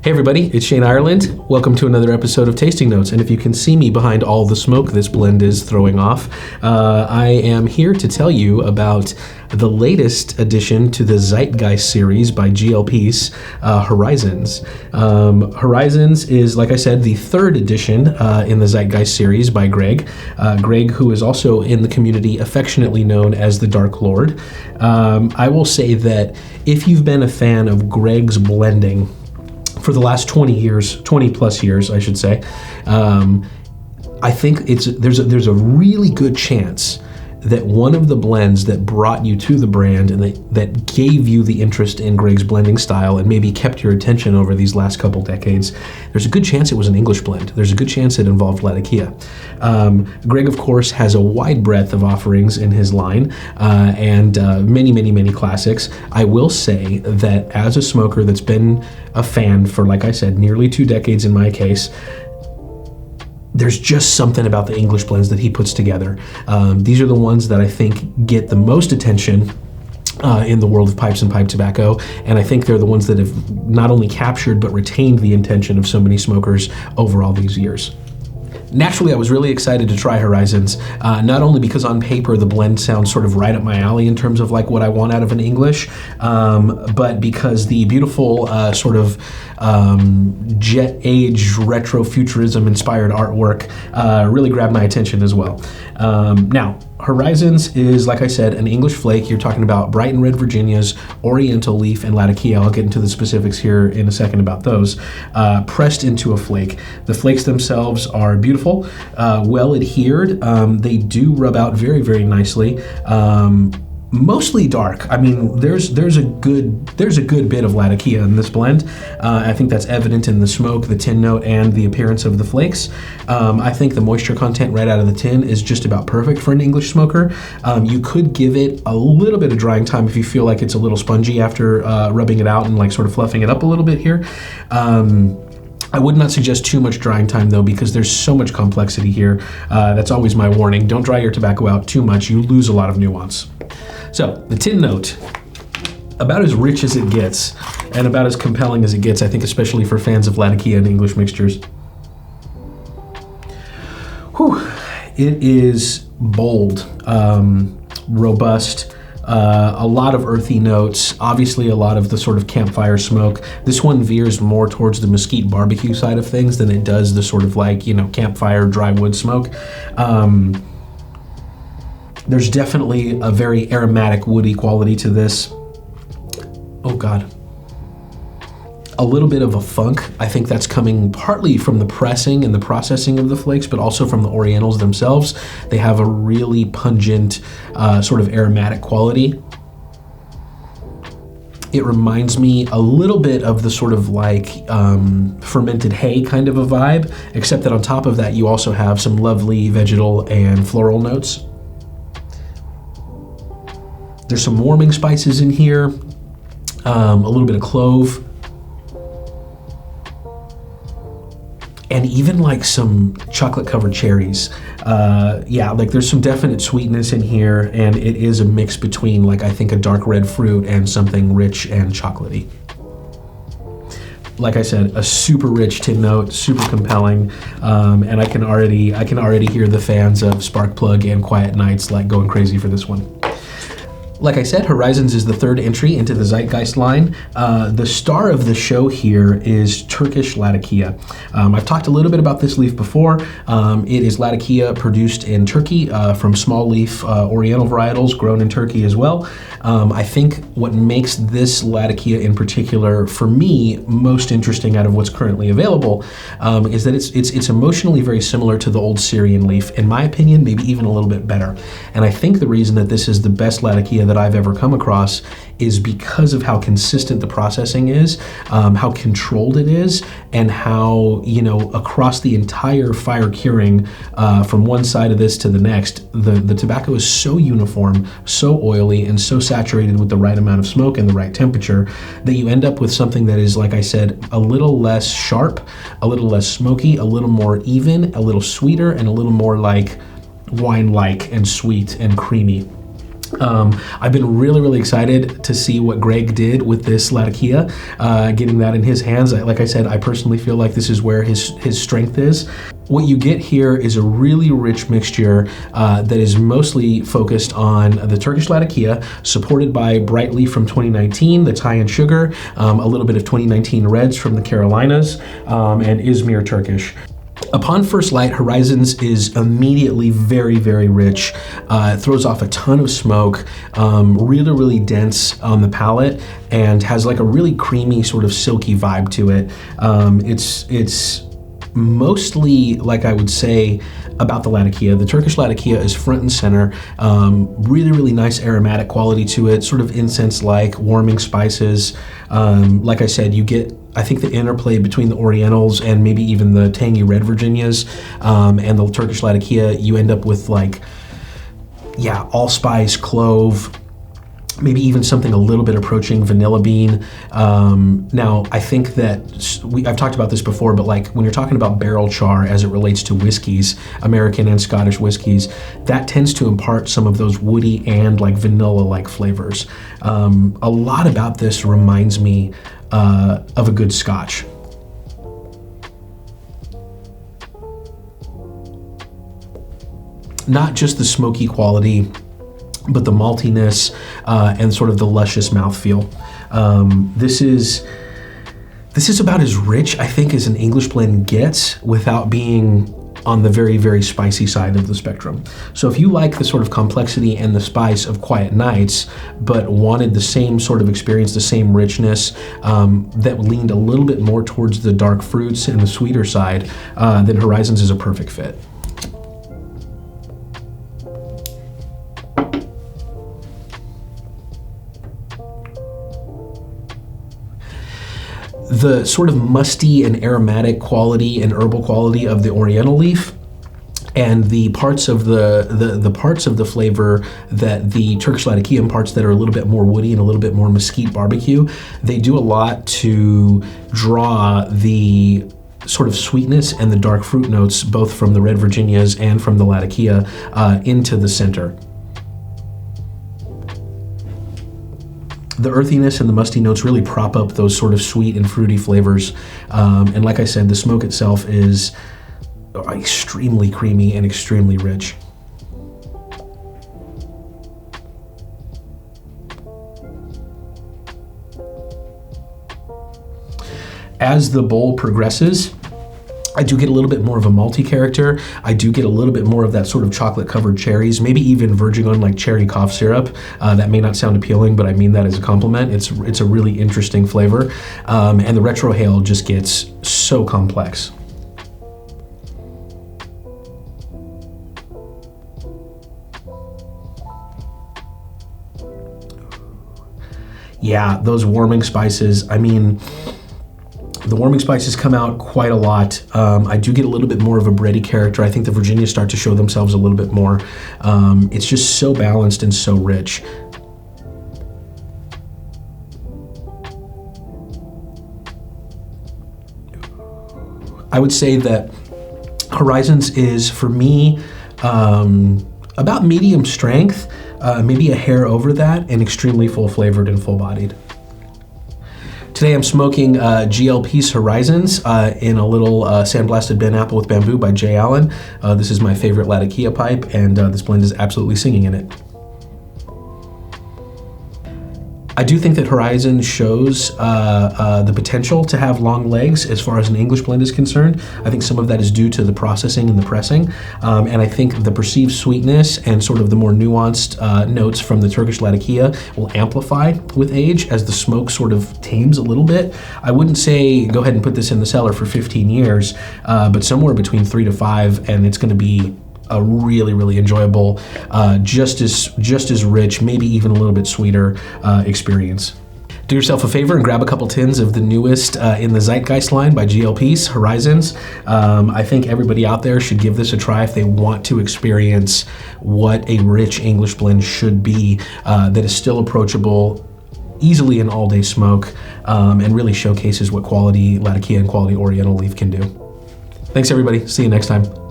Hey everybody, it's Shane Ireland. Welcome to another episode of Tasting Notes. And if you can see me behind all the smoke this blend is throwing off, I am here to tell you about the latest addition to the Zeitgeist series by Pease, Horizons. Horizons is, like I said, the third edition in the Zeitgeist series by Greg. Greg, who is also in the community affectionately known as the Dark Lord. I will say that if you've been a fan of Greg's blending for the last 20 plus years, I should say, I think there's a really good chance that one of the blends that brought you to the brand and that gave you the interest in Greg's blending style and maybe kept your attention over these last couple decades, there's a good chance it was an English blend. There's a good chance it involved Latakia. Greg, of course, has a wide breadth of offerings in his line and many classics. I will say that as a smoker that's been a fan for, like I said, nearly 2 decades in my case, there's just something about the English blends that he puts together. These are the ones that I think get the most attention in the world of pipes and pipe tobacco, and I think they're the ones that have not only captured but retained the attention of so many smokers over all these years. Naturally, I was really excited to try Horizons, not only because on paper the blend sounds sort of right up my alley in terms of like what I want out of an English, but because the beautiful sort of jet age retro futurism inspired artwork really grabbed my attention as well. Now, Horizons is, like I said, an English flake. You're talking about bright and red Virginias, Oriental leaf, and Latakia. I'll get into the specifics here in a second about those. Pressed into a flake. The flakes themselves are beautiful, well adhered. They do rub out very, very nicely. Mostly dark. I mean, there's a good bit of Latakia in this blend. I think that's evident in the smoke, the tin note, and the appearance of the flakes. I think the moisture content right out of the tin is just about perfect for an English smoker. You could give it a little bit of drying time if you feel like it's a little spongy after rubbing it out and like sort of fluffing it up a little bit here. I would not suggest too much drying time though, because there's so much complexity here. That's always my warning. Don't dry your tobacco out too much. You lose a lot of nuance. So the tin note, about as rich as it gets and about as compelling as it gets, I think, especially for fans of Latakia and English mixtures. Whew. It is bold, robust, a lot of earthy notes, obviously a lot of the sort of campfire smoke. This one veers more towards the mesquite barbecue side of things than it does the sort of like, campfire dry wood smoke. There's definitely a very aromatic woody quality to this. Oh God. A little bit of a funk. I think that's coming partly from the pressing and the processing of the flakes, but also from the Orientals themselves. They have a really pungent sort of aromatic quality. It reminds me a little bit of the sort of like fermented hay kind of a vibe, except that on top of that you also have some lovely vegetal and floral notes. There's some warming spices in here, a little bit of clove, and even like some chocolate covered cherries. Like there's some definite sweetness in here, and it is a mix between like I think a dark red fruit and something rich and chocolatey. Like I said, a super rich tin note, super compelling, and I can already hear the fans of Sparkplug and Quiet Nights like going crazy for this one. Like I said, Horizons is the third entry into the Zeitgeist line. The star of the show here is Turkish Latakia. I've talked a little bit about this leaf before. It is Latakia produced in Turkey from small leaf Oriental varietals grown in Turkey as well. I think what makes this Latakia in particular, for me, most interesting out of what's currently available is that it's emotionally very similar to the old Syrian leaf. In my opinion, maybe even a little bit better. And I think the reason that this is the best Latakia that I've ever come across is because of how consistent the processing is, how controlled it is, and how, across the entire fire curing from one side of this to the next, the tobacco is so uniform, so oily, and so saturated with the right amount of smoke and the right temperature that you end up with something that is, like I said, a little less sharp, a little less smoky, a little more even, a little sweeter, and a little more like wine-like and sweet and creamy. I've been really excited to see what Greg did with this Latakia, getting that in his hands. Like I said, I personally feel like this is where his strength is. What you get here is a really rich mixture that is mostly focused on the Turkish Latakia, supported by Bright Leaf from 2019, the Thai and Sugar, a little bit of 2019 Reds from the Carolinas, and Izmir Turkish. Upon first light, Horizons is immediately very rich. It throws off a ton of smoke, really dense on the palate, and has like a really creamy sort of silky vibe to it. It's mostly, like I would say, about the Latakia. The Turkish Latakia is front and center, really nice aromatic quality to it, sort of incense-like, warming spices. Like I said, you get, I think, the interplay between the Orientals and maybe even the tangy red Virginias and the Turkish Latakia. You end up with like, yeah, allspice, clove, maybe even something a little bit approaching vanilla bean. Now, I think that I've talked about this before, but like when you're talking about barrel char as it relates to whiskeys, American and Scottish whiskeys, that tends to impart some of those woody and like vanilla-like flavors. A lot about this reminds me of a good Scotch. Not just the smoky quality, but the maltiness and sort of the luscious mouthfeel. This is about as rich, I think, as an English blend gets without being on the very spicy side of the spectrum. So if you like the sort of complexity and the spice of Quiet Nights, but wanted the same sort of experience, the same richness that leaned a little bit more towards the dark fruits and the sweeter side, then Horizons is a perfect fit. The sort of musty and aromatic quality and herbal quality of the Oriental leaf, and the parts of the parts of the flavor that the Turkish Latakia imparts that are a little bit more woody and a little bit more mesquite barbecue, they do a lot to draw the sort of sweetness and the dark fruit notes, both from the red Virginias and from the Latakia, into the center. The earthiness and the musty notes really prop up those sort of sweet and fruity flavors. And like I said, the smoke itself is extremely creamy and extremely rich. As the bowl progresses, I do get a little bit more of a malty character. I do get a little bit more of that sort of chocolate-covered cherries, maybe even verging on like cherry cough syrup. That may not sound appealing, but I mean that as a compliment. It's a really interesting flavor. And the retrohale just gets so complex. Yeah, those warming spices, I mean, the warming spices come out quite a lot. I do get a little bit more of a bready character. I think the Virginias start to show themselves a little bit more. It's just so balanced and so rich. I would say that Horizons is, for me, about medium strength, maybe a hair over that, and extremely full-flavored and full-bodied. Today I'm smoking Pease Horizons in a little sandblasted Ben Apple with Bamboo by Jay Allen. This is my favorite Latakia pipe, and this blend is absolutely singing in it. I do think that Horizon shows the potential to have long legs as far as an English blend is concerned. I think some of that is due to the processing and the pressing. And I think the perceived sweetness and sort of the more nuanced notes from the Turkish Latakia will amplify with age as the smoke sort of tames a little bit. I wouldn't say go ahead and put this in the cellar for 15 years, but somewhere between 3 to 5, and it's going to be a really enjoyable, just as rich, maybe even a little bit sweeter experience. Do yourself a favor and grab a couple tins of the newest in the Zeitgeist line by Pease Horizons. I think everybody out there should give this a try if they want to experience what a rich English blend should be, that is still approachable, easily an all-day smoke, and really showcases what quality Latakia and quality Oriental leaf can do. Thanks everybody, see you next time.